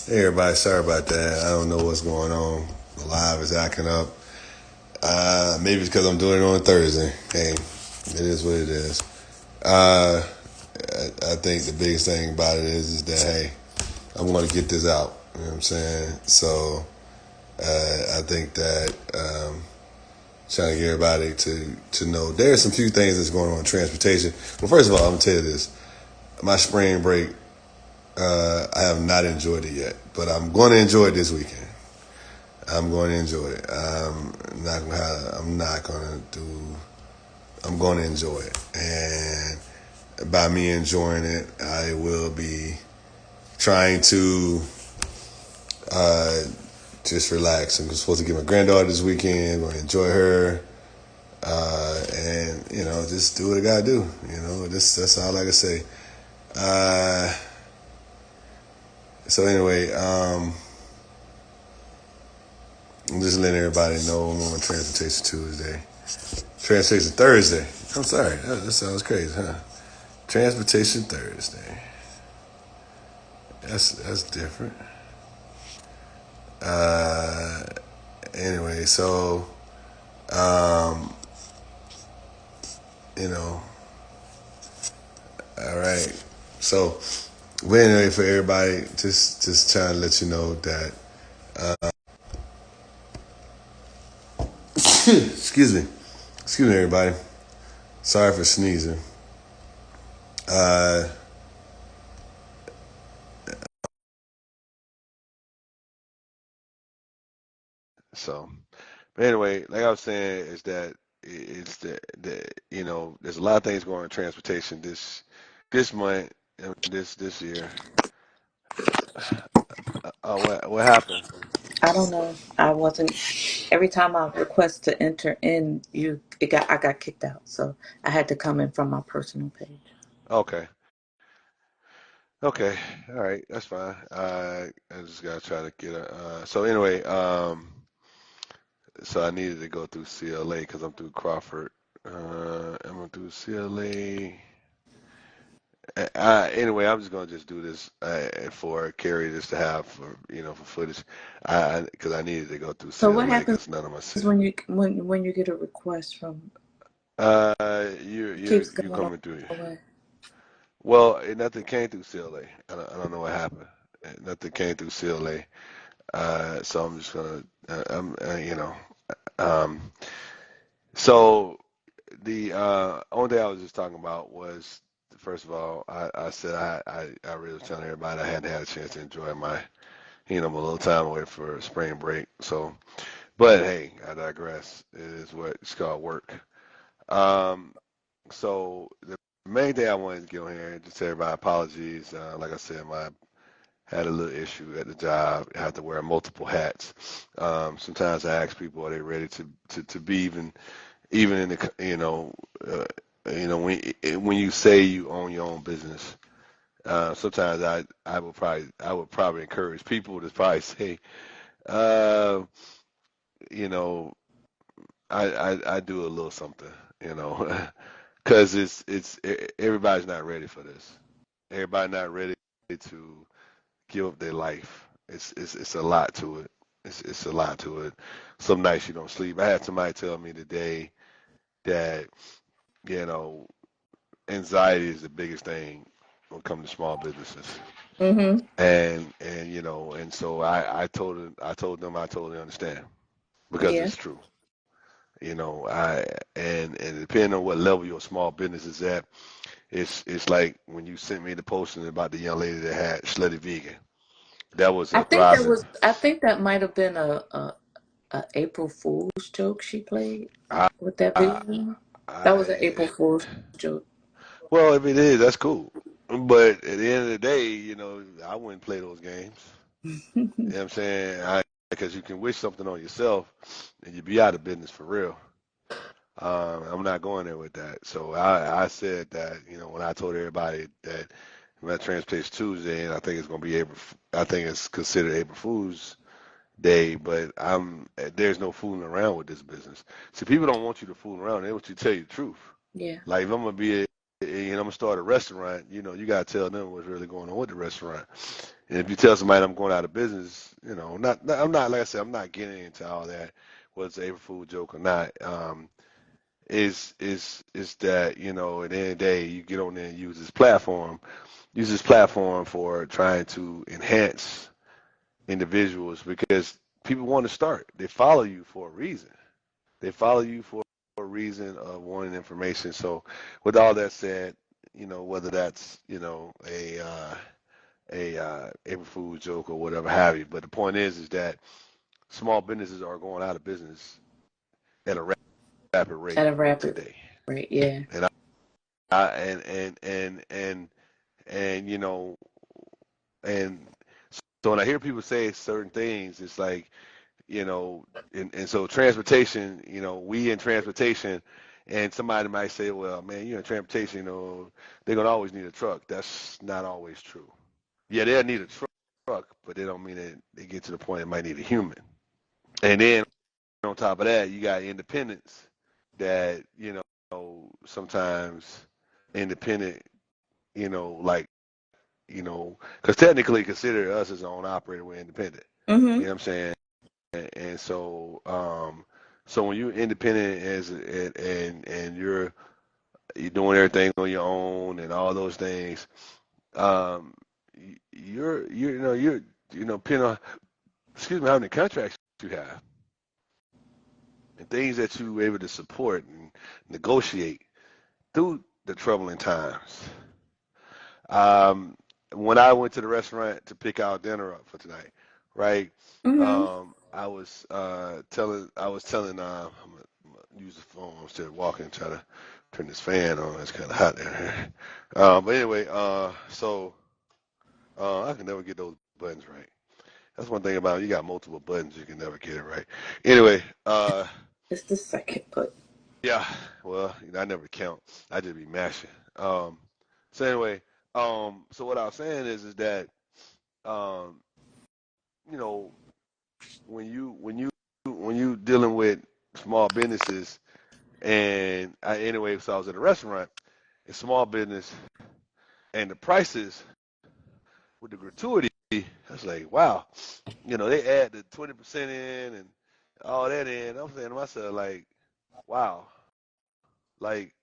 Hey everybody, sorry about that. I don't know what's going on. The live is acting up. Maybe it's because I'm doing it on Thursday. Hey, it is what it is. Uh, I think the biggest thing about it is that hey, I want to get this out. You know what I'm saying? So I think that trying to get everybody to know there's some few things that's going on in transportation. Well, first of all, I'm gonna tell you this: my spring break, I have not enjoyed it yet, but I'm going to enjoy it this weekend. I'm going to enjoy it. I'm not going to do. I'm going to enjoy it, and by me enjoying it, I will be trying to uh, just relax. I'm supposed to get my granddaughter this weekend. Going to enjoy her, and just do what I gotta do. That's all I can say. Uh, so anyway, I'm just letting everybody know I'm on Transportation Tuesday. Transportation Thursday. I'm sorry. That sounds crazy, huh? Transportation Thursday. That's different. Uh, anyway, so um, you know, all right. So, but anyway, for everybody, just trying to let you know that. Excuse me, everybody. Sorry for sneezing. Uh, so, but anyway, like I was saying, is that it's the there's a lot of things going on in transportation this month and this year. What happened? I don't know. I wasn't. Every time I request to enter in, I got kicked out. So I had to come in from my personal page. Okay, okay, all right, that's fine. I just gotta try to get a. So anyway, so I needed to go through CLA because I'm through Crawford. I'm gonna do CLA. Anyway, I'm just gonna just do this for Carrie just to have for for footage. Because I needed to go through So what CLA happens because none of my when you get a request from you're keeps you going coming through. away? Well, nothing came through CLA. I don't know what happened. Nothing came through CLA. So I'm just gonna um so the only thing I was just talking about was first of all I said I really was telling everybody I hadn't had a chance to enjoy my little time away for spring break. So, but hey, I digress. It is what it's called work. Um, so the main thing I wanted to get on here and just tell everybody apologies. Like I said, my had a little issue at the job. I had to wear multiple hats. Sometimes I ask people, are they ready to be even in the uh, when you say you own your own business. Sometimes I would probably encourage people to probably say, uh, you know, I do a little something, you know, because everybody's not ready for this. Everybody not ready to give up their life. It's a lot to it. It's a lot to it. Some nights you don't sleep. I had somebody tell me today that you know anxiety is the biggest thing when it comes to small businesses. Mm-hmm. And so I told them I totally understand because Yeah. it's true. And depending on what level your small business is at, it's like when you sent me the posting about the young lady that had Slutty Vegan. That was a thriving. I think that might have been a April Fool's joke she played I, with that I, video. That was an April I, Fool's joke. well, if it is, that's cool. But at the end of the day, I wouldn't play those games. You know what I'm saying? Because you can wish something on yourself and you be out of business for real. I'm not going there with that. So I said that, when I told everybody that my Transportation Tuesday, and I think it's going to be I think it's considered April Fool's Day, but there's no fooling around with this business. See, people don't want you to fool around. They want you to tell you the truth. Yeah. Like if I'm gonna be, I'm gonna start a restaurant. You got to tell them what's really going on with the restaurant. And if you tell somebody I'm going out of business, I'm not like I said, I'm not getting into all that, whether it's an April Fool joke or not. Is that at the end of the day, you get on there and use this platform for trying to enhance individuals because people want to start. They follow you for a reason. They follow you for a reason of wanting information. So, with all that said, whether that's a April Fool's joke or whatever have you, but the point is that small businesses are going out of business at a rapid At rate a rapid today. rate, yeah. And I and and so when I hear people say certain things, it's like you know, and so transportation, we in transportation, and somebody might say, well, man, you in transportation, they're gonna always need a truck. That's not always true. Yeah, they'll need a truck, but they don't mean that they get to the point it might need a human. And then on top of that, you got independents that, sometimes independent, like, because technically consider us as an own operator, we're independent. You Mm-hmm. know what I'm saying? And so when you're independent and you're doing everything on your own and all those things, um, depending on, excuse me, how many contracts you have and things that you're able to support and negotiate through the troubling times. Um, when I went to the restaurant to pick our dinner up for tonight, right? Mm-hmm. I was telling, I'm gonna use the phone instead of walking, try to turn this fan on. It's kind of hot down here. But anyway, I can never get those buttons right. That's one thing about it. You got multiple buttons, you can never get it right. Anyway, It's the second put. yeah, well, I never count. I just be mashing. So anyway, so what I was saying is that, um, you know, when you dealing with small businesses, anyway, so I was at a restaurant, a small business, and the prices with the gratuity, I was like, wow, they add the 20% in and all that in. I'm saying to myself, like, wow, like,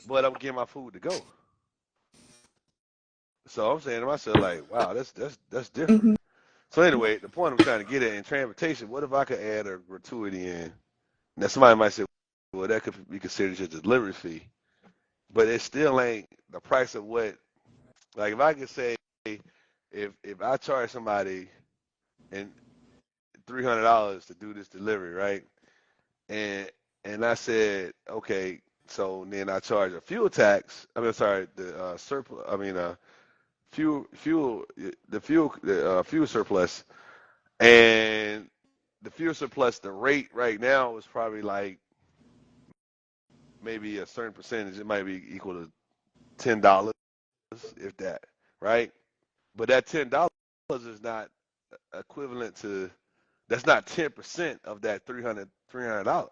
but I'm getting my food to go. So I'm saying to myself, like, wow, that's different. Mm-hmm. So anyway, the point I'm trying to get at in transportation, what if I could add a gratuity in? Now somebody might say, well, that could be considered just a delivery fee, but it still ain't the price of what. Like if I could say, if I charge somebody and $300 to do this delivery, right? And I said, okay, so then I charge a fuel tax. I mean, sorry, the surplus. I mean, fuel surplus, and the fuel surplus. The rate right now is probably like maybe a certain percentage. It might be equal to $10, if that, right? But that $10 is not equivalent to. That's not 10% of that $300.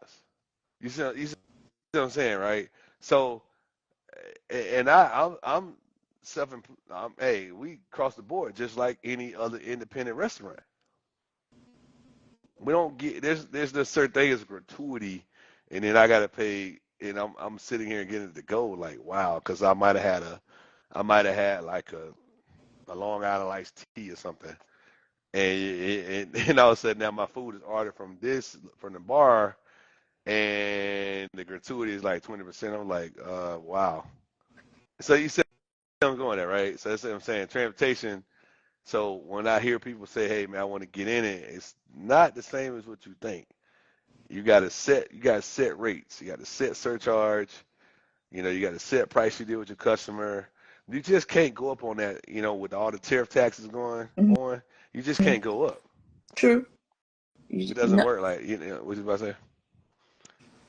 You see what I'm saying, right? So, and I'm self. Hey, we cross the board just like any other independent restaurant. We don't get there's this certain thing as gratuity, and then I gotta pay, and I'm sitting here getting it to go like wow, because I might have had like a Long Island iced tea or something, and all of a sudden now my food is ordered from the bar, and the gratuity is like 20%. I'm like, wow. So you said I'm going there, right? So that's what I'm saying. Transportation. So when I hear people say, "Hey, man, I want to get in it," it's not the same as what you think. You got to set rates. You got to set surcharge. You got to set price you deal with your customer. You just can't go up on that. With all the tariff taxes going Mm-hmm. on, you just can't go up. True. It You, doesn't no, work like what you about to say?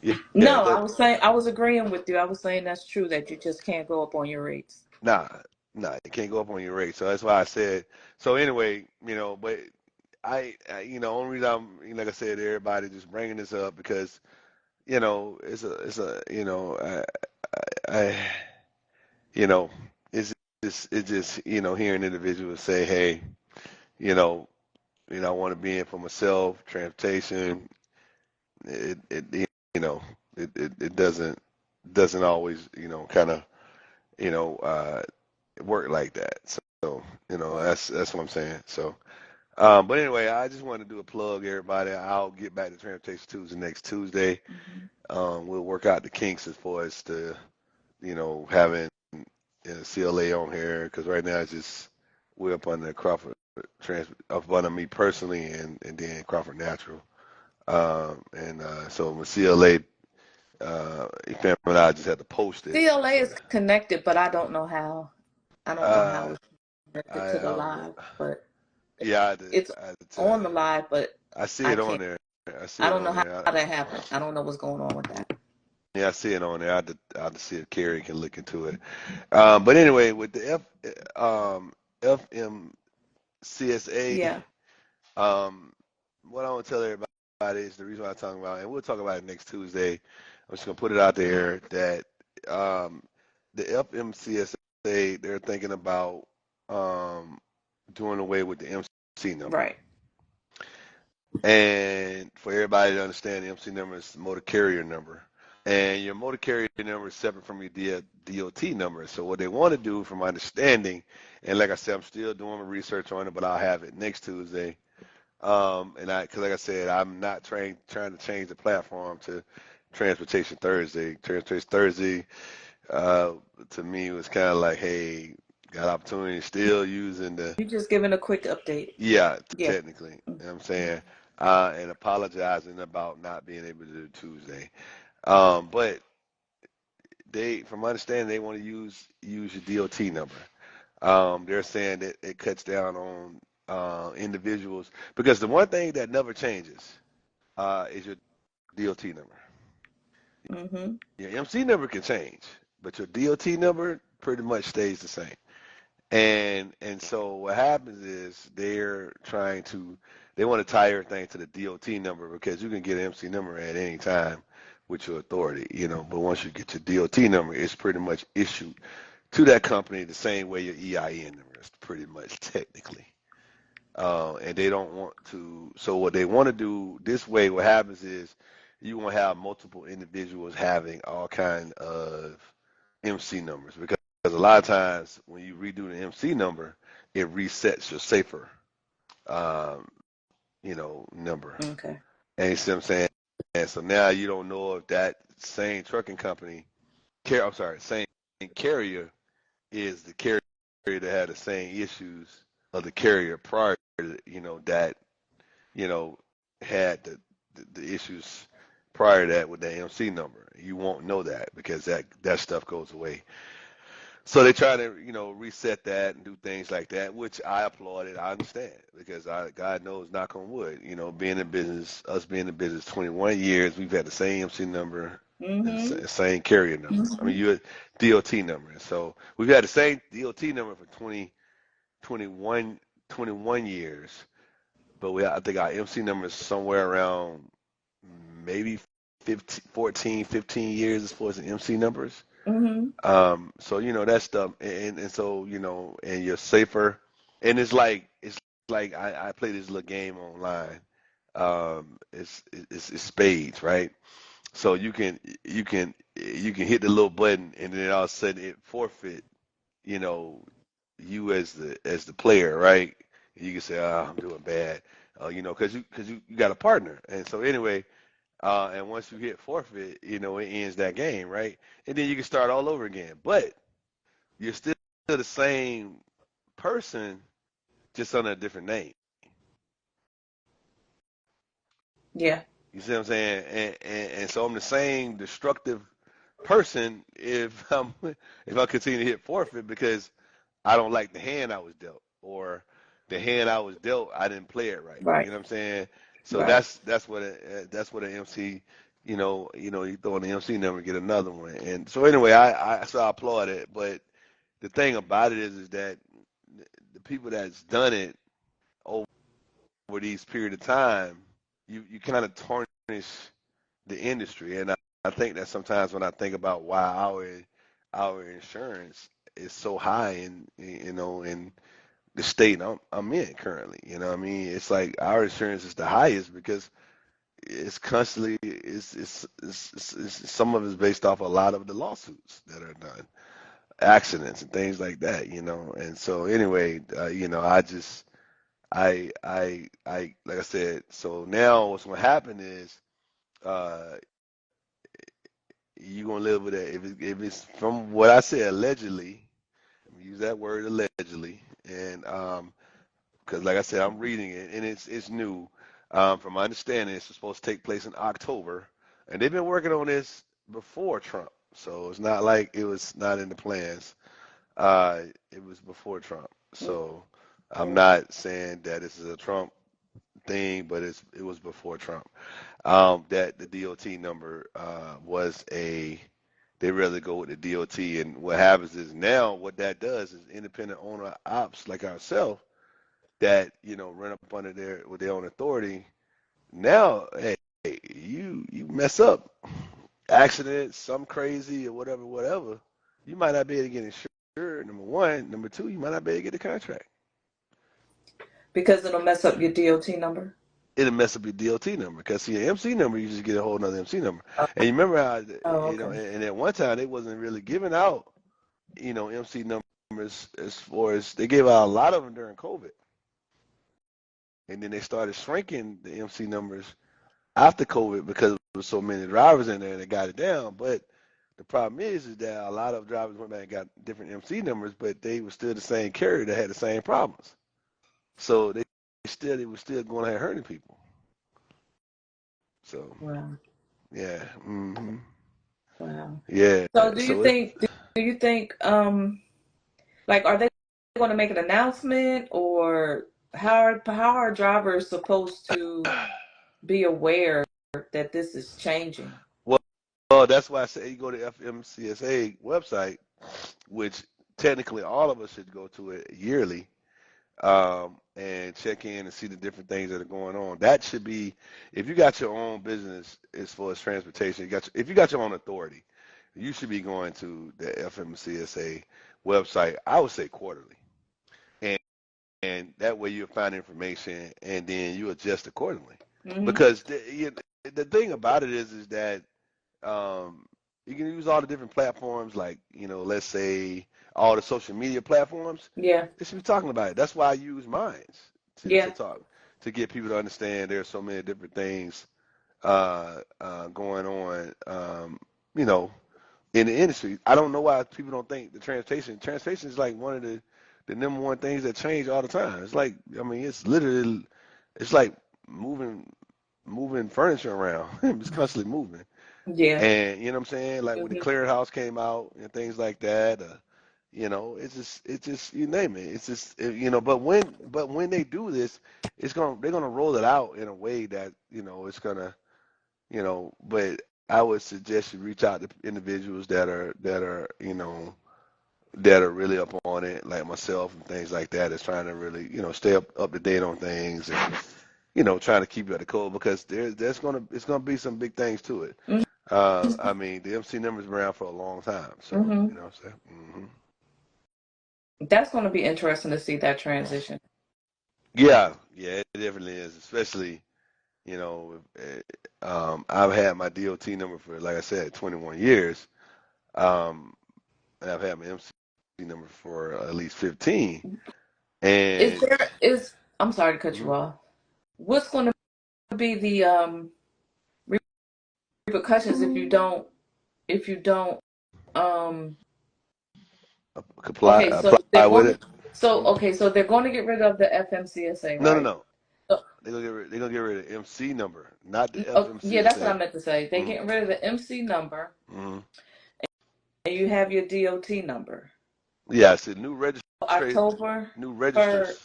Yeah, yeah. no, I was saying I was agreeing with you. I was saying that's true that you just can't go up on your rates. Nah, nah. You can't go up on your rate. So that's why I said. So anyway, but only reason like I said, everybody just bringing this up because it's a, I, you know, it's it's just hearing individuals say, hey, you know, I want to be in for myself, transportation. You know, it doesn't always kind of you know uh, work like that. So that's what I'm saying. So. But anyway, I just want to do a plug, everybody. I'll get back to Transportation Tuesday next Tuesday. Hmm. We'll work out the kinks as far as having CLA on here because right now it's just we're up under Crawford up under me personally and then Crawford Natural. So with CLA, Efem and I just had to post it. CLA So is connected, but I don't know how. I don't know how uh, it's connected I to the don't know. live, but Yeah, it's I had to tell on the you. live, but I see I it on can't. there. I see I it don't know on how, there. how that happened. I don't know what's going on with that. Yeah, I see it on there. I had to see if Carrie can look into it. But anyway, with the FMCSA, Yeah. um, what I want to tell everybody is the reason why I'm talking about, and we'll talk about it next Tuesday. I'm just gonna put it out there that um, the FMCSA they're thinking about um, doing away with the MC number. Right. And for everybody to understand, the MC number is the motor carrier number. And your motor carrier number is separate from your DOT number. So what they want to do, from my understanding, and like I said, I'm still doing my research on it, but I'll have it next Tuesday. Because like I said, I'm not trying to change the platform to Transportation Thursday. Transportation Thursday, uh, to me, was kind of like, hey, got opportunity, still using the You just giving a quick update. yeah, Yeah. technically, you know what I'm saying, and apologizing about not being able to do Tuesday. But from my understanding, they want to use your DOT number. They're saying that it cuts down on individuals because the one thing that never changes is your DOT number. Hmm. Your MC number can change, but your DOT number pretty much stays the same. And so what happens is they want to tie everything to the DOT number because you can get an MC number at any time with your authority, but once you get your DOT number, it's pretty much issued to that company the same way your EIN number is pretty much technically. And they don't want to, so what they want to do this way, what happens is you want to have multiple individuals having all kind of MC numbers because a lot of times when you redo the MC number, it resets your safer, um, number. Okay. And you see what I'm saying? And so now you don't know if that same trucking company, I'm sorry, same carrier is the carrier that had the same issues of the carrier prior to, that, you know, had the issues prior to that with the MC number. You won't know that because that stuff goes away. So they try to, reset that and do things like that, which I applauded. I understand because God knows, knock on wood, being in business, us being in business 21 years, we've had the same MC number and Hmm. the same carrier number. I mean, Hmm. you DOT number. So we've had the same DOT number for 21 years, but I think our MC number is somewhere around maybe 15, 14, 15 years as far as the MC numbers. Hmm. So that stuff, and so and you're safer, and it's like I play this little game online. It's spades, right? So you can hit the little button, and then all of a sudden it forfeit, you know, you as the player, right? You can say, "Oh, I'm doing bad," because you got a partner, and so anyway, and once you hit forfeit, it ends that game, right? And then you can start all over again, but you're still the same person, just under a different name. Yeah. You see what I'm saying? And so I'm the same destructive person if I continue to hit forfeit because I don't like the hand I was dealt, or the hand I was dealt I didn't play it right. You Right. know what I'm saying? So Right. that's what an MC, you throw in the MC number, get another one. And so anyway, I applaud it, but the thing about it is that the people that's done it over these period of time, you kind of tarnish the industry, and I think that sometimes when I think about why our insurance is so high in the state I'm in currently. You know what I mean? It's like our insurance is the highest because it's constantly it's some of it's based off a lot of the lawsuits that are done, accidents and things like that, And so anyway, I like I said, so now what's gonna happen is uh you're gonna live with that. If it's from what I said allegedly, use that word allegedly, and because like I said, I'm reading it and it's new. From my understanding, it's supposed to take place in October, and they've been working on this before Trump, so it's not like it was not in the plans. It was before Trump, so I'm not saying that this is a Trump thing, but it was before Trump. That the DOT number was a they rather go with the DOT, and what happens is now what that does is independent owner ops like ourselves that run up under their with their own authority. Now, hey, you mess up, accident, some crazy or whatever, you might not be able to get insured. Number one, number two, you might not be able to get the contract. Because it'll mess up your DOT number. It'll mess up your DOT number because see, an MC number, you just get a whole nother MC number. And you remember how, Okay. and at one time they wasn't really giving out, MC numbers as far as they gave out a lot of them during COVID. And then they started shrinking the MC numbers after COVID because there was so many drivers in there and they got it down. But the problem is that a lot of drivers went back and got different MC numbers, but they were still the same carrier that had the same problems. So they were still going ahead hurting people. So Wow. yeah, Wow. yeah. So do you So think like are they going to make an announcement, or how are drivers supposed to be aware that this is changing? well, that's why I say you go to FMCSA website, which technically all of us should go to it yearly, and check in and see the different things that are going on. That should be, if you got your own business as far as transportation, if you got your own authority, you should be going to the FMCSA website. I would say quarterly, and that way you'll find information and then you adjust accordingly. Mm-hmm. Because the thing about it is that you can use all the different platforms, like let's say all the social media platforms. Yeah. They should be talking about it. That's why I use Minds to Yeah. talk to get people to understand there's so many different things going on. In the industry. I don't know why people don't think the transportation is like one of the number one things that change all the time. It's like it's literally it's like moving furniture around. It's constantly moving. Yeah. And you know what I'm saying? Like when the Mm-hmm. clearinghouse came out and things like that, it's just you name it. It's just but when they do this, they're gonna roll it out in a way that it's gonna but I would suggest you reach out to individuals that are really up on it, like myself and things like that, that's trying to really stay up to date on things and trying to keep you at the code because it's gonna be some big things to it. I mean, the MC number's been around for a long time, so Mm-hmm. you know what I'm saying. That's going to be interesting to see that transition. Yeah, yeah, it definitely is. Especially, I've had my DOT number for, like I said, 21 years, and I've had my MC number for at least 15. Is And there is I'm sorry to cut you mhm, off. What's going to be the repercussions if you don't um apply okay, so apply with it. they're going to get rid of the FMCSA, No, no, right? no. So, They're gonna get rid of MC number, not the yeah, that's what I FMCSA. meant to say. They're Hmm getting rid of the MC number, hmm and you have your DOT number. Yeah, I said October new 3rd.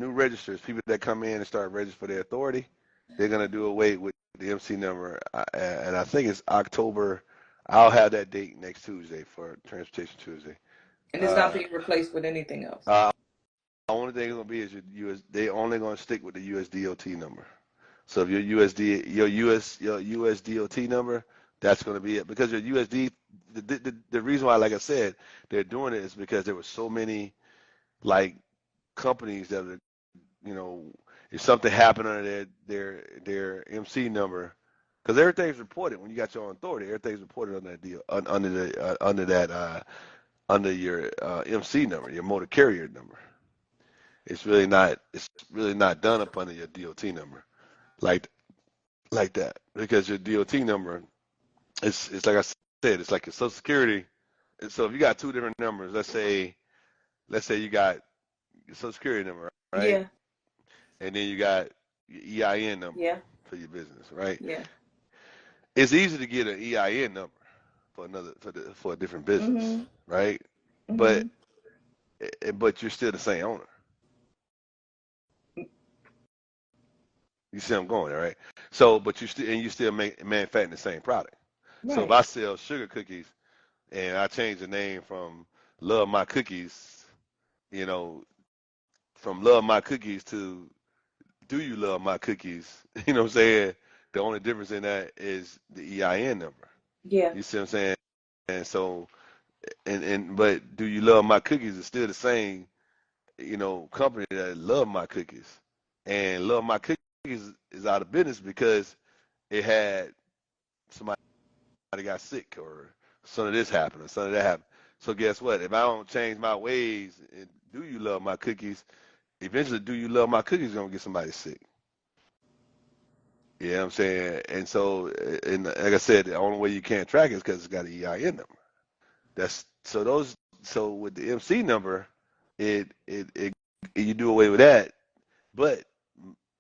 registers, people that come in and start registering for their authority, they're gonna do away with the MC number, and I think it's October. I'll have that date next Tuesday for Transportation Tuesday. And it's not Uh, being replaced with anything else. uh, the only thing gonna be is your US. They only gonna stick with the USDOT number. So if your USDOT number, that's gonna be it because your USD the reason why, like I said, they're doing it is because there were so many like companies that are, you know, if something happened under their MC number, because everything's reported when you got your own authority, everything's reported on that deal under that under your MC number, your motor carrier number. It's really not done up under your DOT number like like that because your DOT number it's like I said, it's like your Social Security. And so if you got two different numbers, let's say you got your Social Security number, right? Yeah. And then you got your EIN number Yeah. for your business, right? Yeah. It's easy to get an EIN number for a different business, Mhm. right? But Mhm. but you're still the same owner. You see I'm going there, right? So, but you still manufacturing the same product. So if Right. I sell sugar cookies and I change the name from Love My Cookies, you know, from Love My Cookies to Do You Love My Cookies? You know what I'm saying? The only difference in that is the EIN number. Yeah. You see what I'm saying? And so, but Do You Love My Cookies is still the same, company that Love My Cookies. And Love My Cookies is out of business because it had somebody got sick or some of this happened or some of that happened. So guess what? If I don't change my ways and Do You Love My Cookies, eventually Do You Love My Cookies is gonna get somebody sick. You know what I'm saying? And so, and like I said, the only way you can't track it is because it's got an EIN number. That's so those. So with the MC number, it you do away with that. But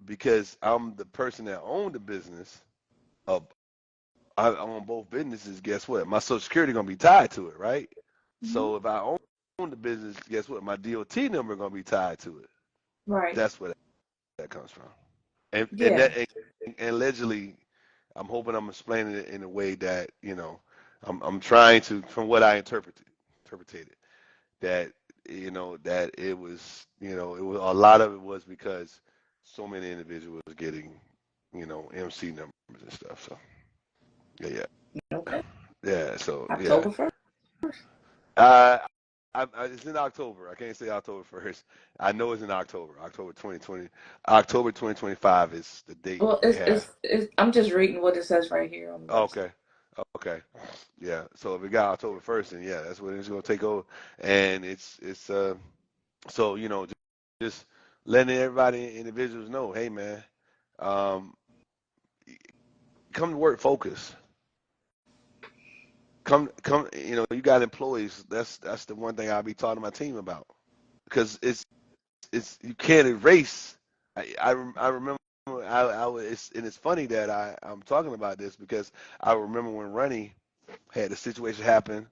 because I'm the person that owned the business, uh, I own both businesses. Guess what? My Social Security gonna be tied to it, right? Mhm. So if I own the business, guess what? My DOT number gonna be tied to it. Right. That's where that comes from. And Yeah. that and allegedly, I'm hoping I'm explaining it in a way that I'm trying to, from what I interpreted that that it was a lot of it was because so many individuals getting MC numbers and stuff. So yeah, Okay. yeah. So yeah. October 1st. Uh, it's in October. I can't say October 1st. I know it's in October. October 2020. October 2025 is the date Well, they have. I'm just reading what it says right here on the Oh, website. okay. Okay. Yeah. So if it got October 1st, then yeah, that's when it's gonna take over. And it's so just letting everybody individuals know, hey man, um, come to work focused. Come. You got employees. That's the one thing I'll be talking to my team about because it's you can't erase. I remember it's funny that I'm talking about this because I remember when Ronnie had a situation happen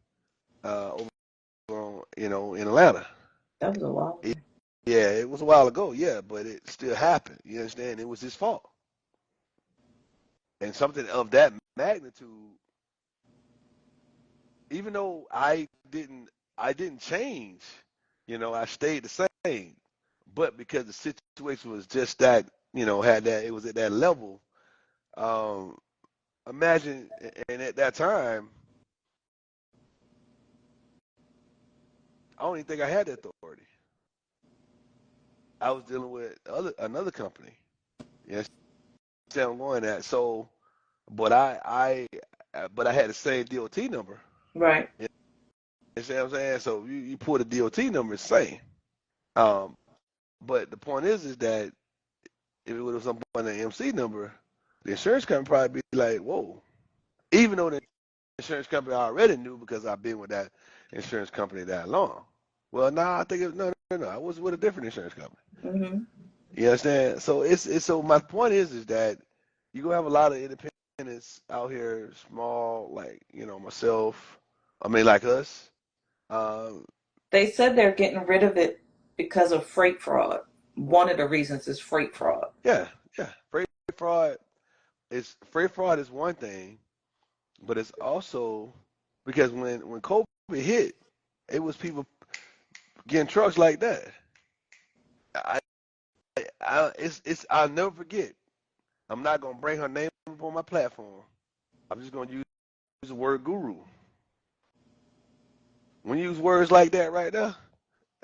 over in Atlanta. That was a while It, ago. yeah, it was a while ago, yeah, but it still happened. You understand? It was his fault, and something of that magnitude, even though I didn't change. I stayed the same, but because the situation was just that, had that it was at that level. Um, Imagine, and at that time, I don't even think I had the authority. I was dealing with another company. You understand what I'm going at? So, but but I had the same DOT number. Right. You understand what I'm saying? So you pull the DOT number, it's the same. Um, but the point is that if it was something on the MC number, the insurance company probably be like, whoa. Even though the insurance company already knew because I've been with that insurance company that long. Well, I think no. I was with a different insurance company. Mhm. You understand? So it's so my point is that you're gonna have a lot of independents out here, small, like myself. I mean, like us. Um, They said they're getting rid of it because of freight fraud. One of the reasons is freight fraud. yeah, yeah. Fraud freight fraud is one thing, but it's also because when COVID hit, it was people getting trucks like that. I, it's I'll never forget. I'm not gonna bring her name up on my platform. I'm just gonna use the word guru. When you use words like that right there,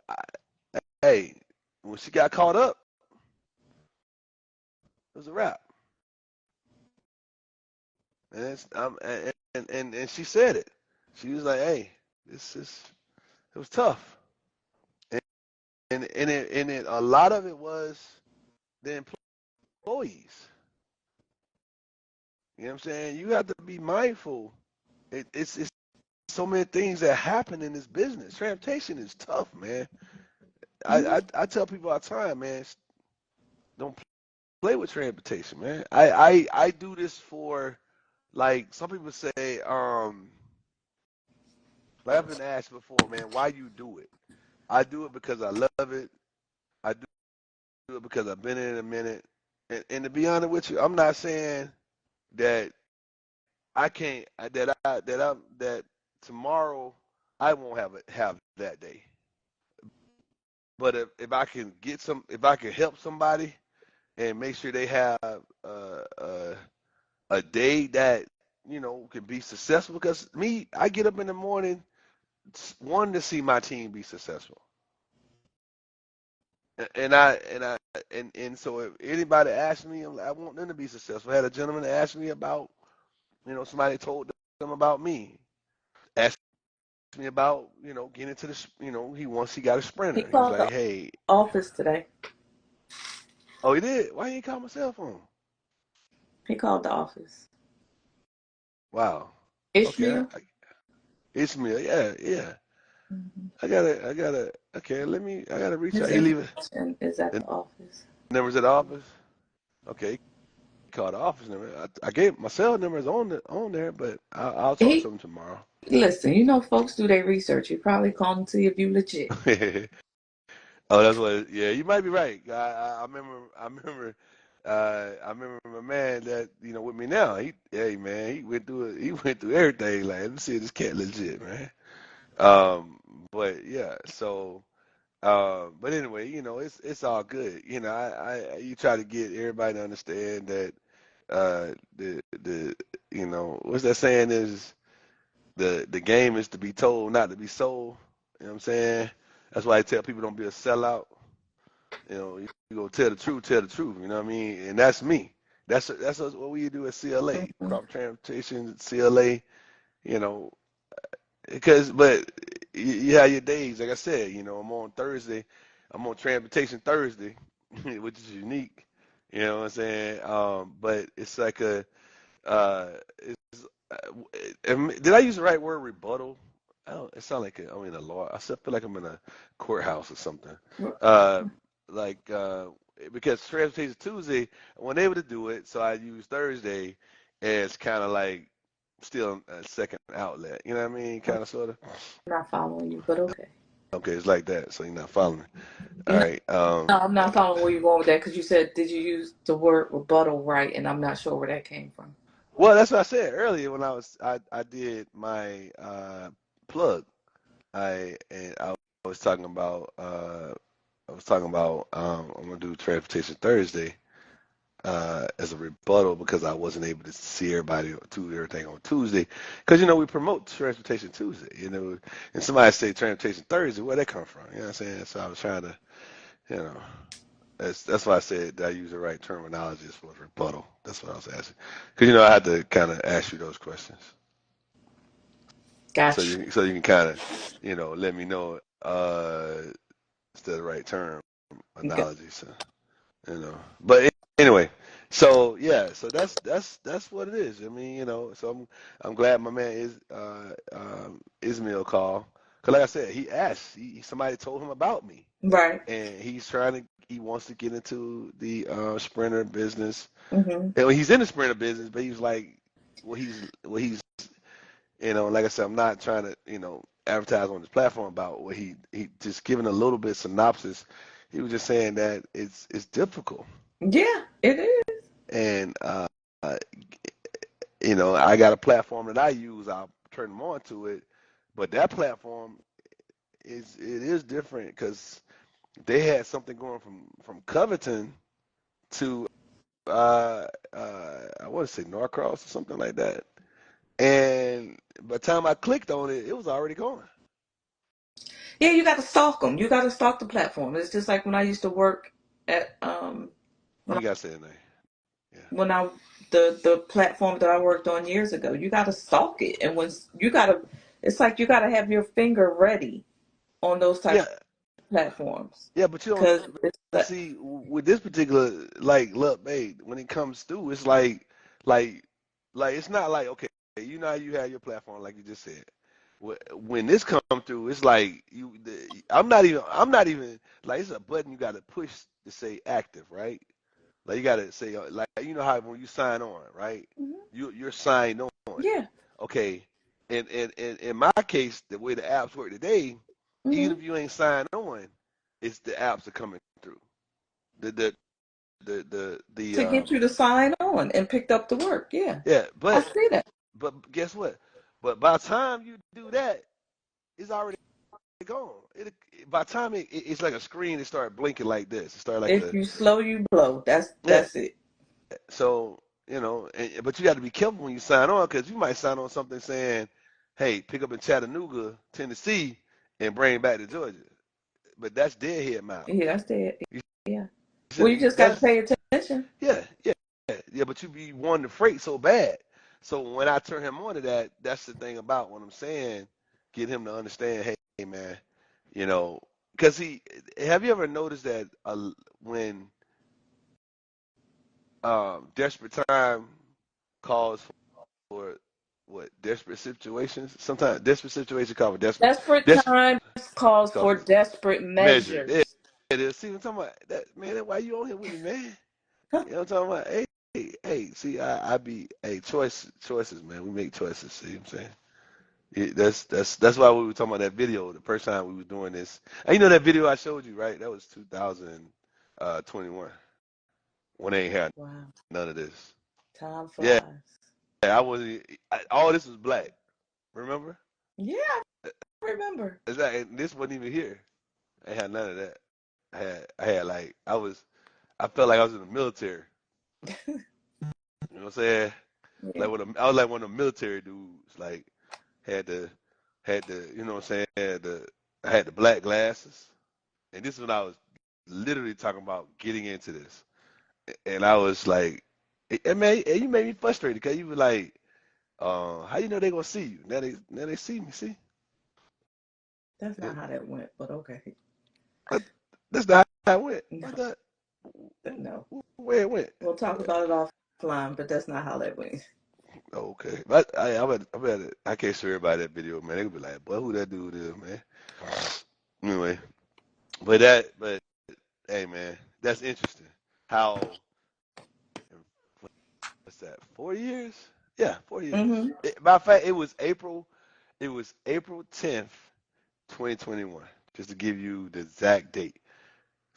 I, hey, when she got caught up, it was a wrap. And and she said it. She was like, "Hey, this is it was tough." And and a lot of it was the employees. You know what I'm saying? You have to be mindful. It's so many things that happen in this business. Transportation is tough, man. I tell people all the time, man, don't play with transportation, man. I do this for, like, some people say, like I've been asked before, man, why you do it? I do it because I love it. I do it because I've been in it a minute. And to be honest with you, I'm not saying that I can't that tomorrow I won't have that day. But if I can if I can help somebody and make sure they have a day that can be successful, because me, I get up in the morning wanting to see my team be successful. And so if anybody asks me, I want them to be successful. I had a gentleman ask me about, somebody told them about me. Asked me about, getting into the, he got a He sprinter. He was called like, the hey, office today. oh, he did? Why he ain't call my cell phone? He called the office. Wow. Okay. Ishmael? It's me. Yeah, yeah. Hmm. Okay, I gotta reach His out. He leave it. information is at The the office. number's at the office. Okay, he called the office number. I gave my cell number is on there, but I'll talk to He him tomorrow. listen. You know, folks do their research. He probably called to see if you legit. Oh, that's what. Yeah, you might be right. I remember. I remember my man that with me now. Hey man, he went through it. He went through everything. Like, let me see this cat legit, man. Um, but yeah. So, but anyway, it's all good. You try to get everybody to understand that the what's that saying is the game is to be told, not to be sold. You know what I'm saying? That's why I tell people don't be a sellout. You go tell the truth, tell the truth. You know what I mean? And that's me. That's what we do at CLA, Mhm. Crop Transportation, CLA. You know, but you have your days. Like I said, I'm on Thursday. I'm on Transportation Thursday, which is unique. You know what I'm saying? But it's like it's, did I use the right word, rebuttal? I don't, it sounds like I'm in a law. I still feel like I'm in a courthouse or something. Uh, like because Transportation Tuesday, I wasn't able to do it, so I used Thursday as kind of like still a second outlet. You know what I mean? I'm Kind of, sort of. not following you, but okay. Okay, it's like that. So you're not following me. All You know, right. no, I'm not following where you're going with that because you said, did you use the word rebuttal right? And I'm not sure where that came from. Well, that's what I said earlier when I did my plug. I was talking about I'm gonna do Transportation Thursday as a rebuttal because I wasn't able to see everybody do everything on Tuesday, because we promote Transportation Tuesday, and somebody say Transportation Thursday, where that come from? You know what I'm saying? So I was trying to, you know, that's why I said that I use the right terminology as for rebuttal. That's what I was asking, because I had to kind of ask you those questions, so Gotcha. you can kind of let me know is that the right term Got- analogy. So. But anyway, so yeah, so that's what it is. I mean, so I'm glad my man is Ismail called, because like I said, he asked, somebody told him about me, Right. and he wants to get into the sprinter business. Hmm. And he's in the sprinter business, but he's like, what he's like I said, I'm not trying to advertise on this platform about what he just giving a little bit synopsis. He was just saying that it's difficult. Yeah, it is. And uh, I got a platform that I use. I'll turn them on to it, but that platform is different because they had something going from Covington to I want to say Norcross or something like that. And by the time I clicked on it, it was already gone. Yeah, you got to stalk them. You got to stalk the platform. It's just like when I used to work at when You gotta say the name. Yeah. when I the platform that I worked on years ago. You got to stalk it, and when you got to, it's like you got to have your finger ready on those type Yeah, of platforms yeah, but you don't because it's see with this particular look, babe, when it comes through, it's like it's not like okay, you know how you have your platform like you just said. When this come through, it's like I'm not even like it's a button you got to push to say active, right? Like you got to say like you know how when you sign on, right? Mhm. You're signed on. Yeah. Okay. And in my case, the way the apps work today, even Hmm. if you ain't signed on, it's the apps are coming through. The the the To get you to sign on and pick up the work. Yeah, yeah, I see that. but guess what? But by the time you do that, it's already gone. By the time it's like a screen, it started blinking like this. It started like If the you slow, you blow. yeah. That's it. So but you got to be careful when you sign on because you might sign on something saying, "Hey, pick up in Chattanooga, Tennessee, and bring it back to Georgia." But that's deadhead miles. Yeah, that's it. You Yeah. Well, you shouldn't. just got to pay attention. Yeah, yeah, yeah. But you be wanting the freight so bad. So when I turn him on to that, that's the thing about what I'm saying. Get him to understand. Hey, man, you know, because he. Have you ever noticed that when desperate time calls for what desperate situations? Sometimes desperate situations call for desperate. Desperate Desperate times calls call for for desperate measure. Yeah, measures. it is. See, I'm talking about that man. Why you on here with me, man? You know what I'm talking about? Hey, see, I be, hey, choices, man. We make choices. See what I'm saying? That's why we were talking about that video. The first time we was doing this, and you know that video I showed you, right? That was 2021 when they ain't had Wow. none of this. Time Yeah, flies. I wasn't. All this was black. Remember? Yeah, I remember. Exactly. And this wasn't even here. I had none of that. I had like I felt like I was in the military. You know what I'm saying? Yeah. Like I was like one of the military dudes. Like had the you know what I'm saying? I had the black glasses. And this is when I was literally talking about getting into this. And I was like, you made me frustrated because you were like, how you know they gonna see you? Now they see me, see? That's Yeah, not how that went, but okay. that, that's not how it went. No, What's that? no. Where it went? We'll talk about it offline, but that's not how that went. Oh, okay. But I can't show everybody that video, man. They gonna be like, boy, who that dude is, man. Anyway, but hey, man, that's interesting. How what's that? 4 years? Yeah, 4 years. Hmm. Matter of fact, It was April 10th, 2021. Just to give you the exact date.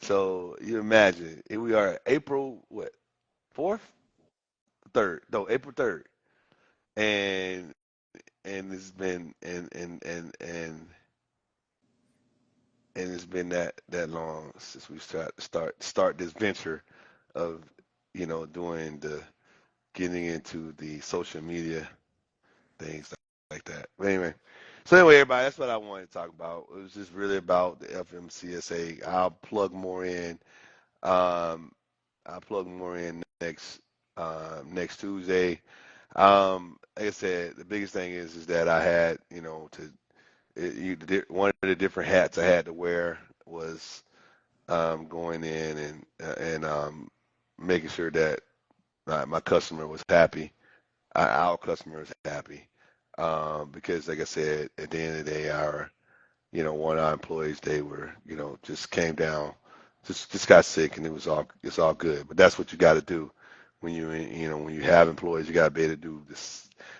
So you imagine, here we are, April what? 4th, 3rd? No, April 3rd, and it's been and it's been that long since we start this venture of doing the getting into the social media things like that. But anyway, so anyway, everybody, that's what I wanted to talk about. It was just really about the FMCSA. Um, I'll plug more in next Tuesday. Like I said, the biggest thing is that I had one of the different hats I had to wear was going in and making sure that my customer was happy, our customer was happy, because like I said, at the end of the day, one of our employees, they were, just came down, just got sick, and it's all good. But that's what you got to do when when you have employees, you got to be able to do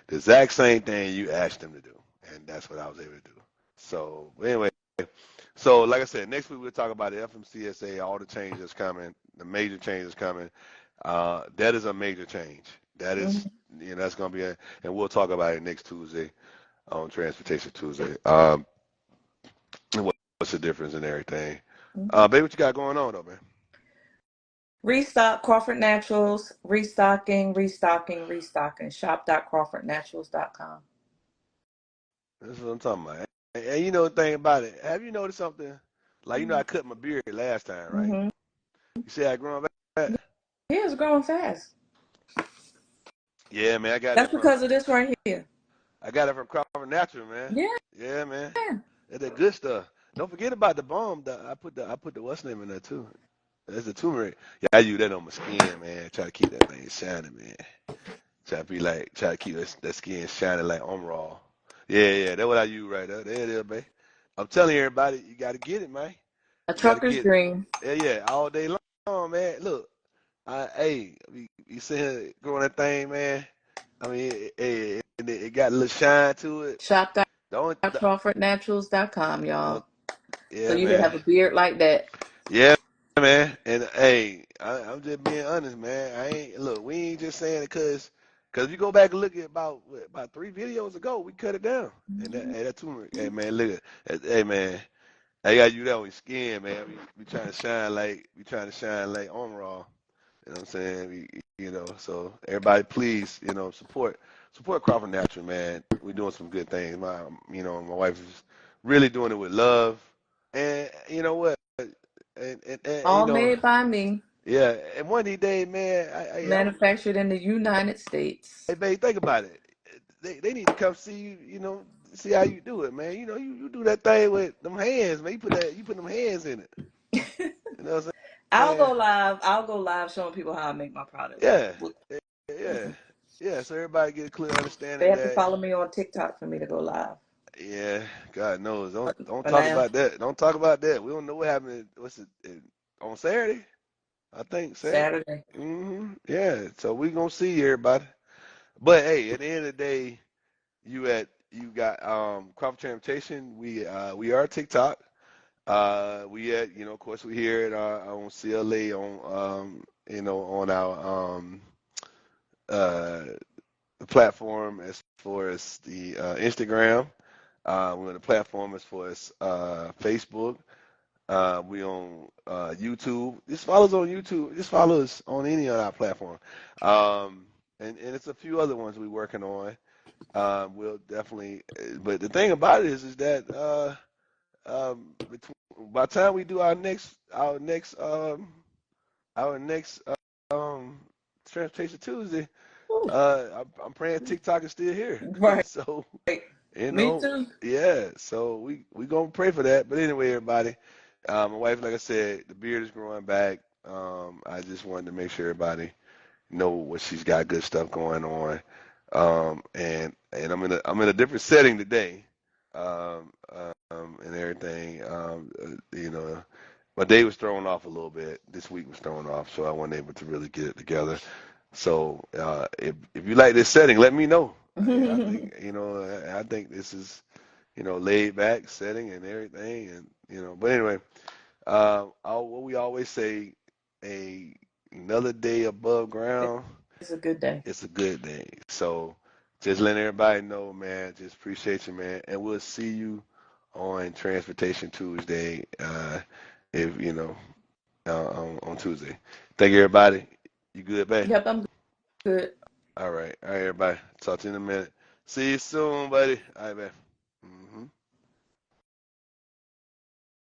the exact same thing you asked them to do, and that's what I was able to do. So anyway, so like I said, next week we'll talk about the FMCSA, all the changes coming, the major changes coming. That is a major change. That is, Hmm. that's going to be and we'll talk about it next Tuesday on Transportation Tuesday. And what's the difference and everything. Hmm. Baby, what you got going on though, man? Restock Crawford Naturals, restocking, restocking, restocking. Shop.crawfordnaturals.com. This is what I'm talking about. and you know the thing about it. Have you noticed something? Like, Mhm. I cut my beard last time, right? Mhm. You see I growing back? Yeah, it's growing fast. Yeah, man, That's because of this right here. I got it from Crawford Natural, man. Yeah. Yeah, man. That's that good stuff. Don't forget about the balm. I put the what's name in there too. That's the turmeric. Yeah, I use that on my skin, man. Try to keep that thing shining, man. Try to keep that skin shining like raw. Yeah, yeah, that's what I use right there. There it is, man. I'm telling everybody, you gotta get it, man. A You gotta trucker's get it. dream. Yeah, yeah, all day long, man. Look, hey, you see her growing that thing, man. I mean, it got a little shine to it. The, Shop.crawfordnaturals.com, don't, y'all. So yeah, you can man. have a beard like that. Yeah, man. And hey, I'm just being honest, man. I ain't look. We ain't just saying it cause if you go back and look at about 3 videos ago, we cut it down. And Mhm. that turmeric. Hey, man, look at. Hey, man. I got you that on your skin, man. We trying to shine like on raw. You know what I'm saying? So everybody, please, support Crawford Natural, man. We're doing some good things. My wife is really doing it with love, and you know what? And All made by me, yeah. And one of these days, man, manufactured in the United States. hey, babe, think about it. They need to come see you. See how you do it, man. You do that thing with them hands, man. You put them hands in it. You know what I'm I'll saying? go live. I'll go live showing people how I make my products. Yeah, yeah, yeah. So everybody get a clear They understanding have to that. follow me on TikTok for me to go live. Yeah, God knows. Don't For talk now, about that. Don't talk about that. We don't know what happened. On Saturday? I think Saturday. Saturday. Yeah. So we gonna see everybody. But hey, at the end of the day, you got Crawford Transportation. We are TikTok. Of course, we here at on CLA on our uh platform as far as the Instagram. We're on the platform as far as Facebook. We on YouTube. Just follow us on YouTube. Just follow us on any of our platform. And it's a few other ones we're working on. We'll definitely. But the thing about it is that by the time we do our next um, Transportation Tuesday, Ooh, I'm praying TikTok is still here. right. So you Me know, too. yeah. So we gonna pray for that. But anyway, everybody, my wife, like I said, the beard is growing back. I just wanted to make sure everybody know what she's got good stuff going on. And I'm in a different setting today. And everything. My day was thrown off a little bit. This week was thrown off, so I wasn't able to really get it together. So if you like this setting, let me know. Yeah, I think this is laid back setting and everything, and But anyway, what we always say, another day above ground, It's a good day. it's a good day. So just letting everybody know, man. Just appreciate you, man, and we'll see you on Transportation Tuesday. If on Tuesday. Thank you, everybody. You good, babe? Yep, I'm good. All right, everybody. Talk to you in a minute. See you soon, buddy. All right, man.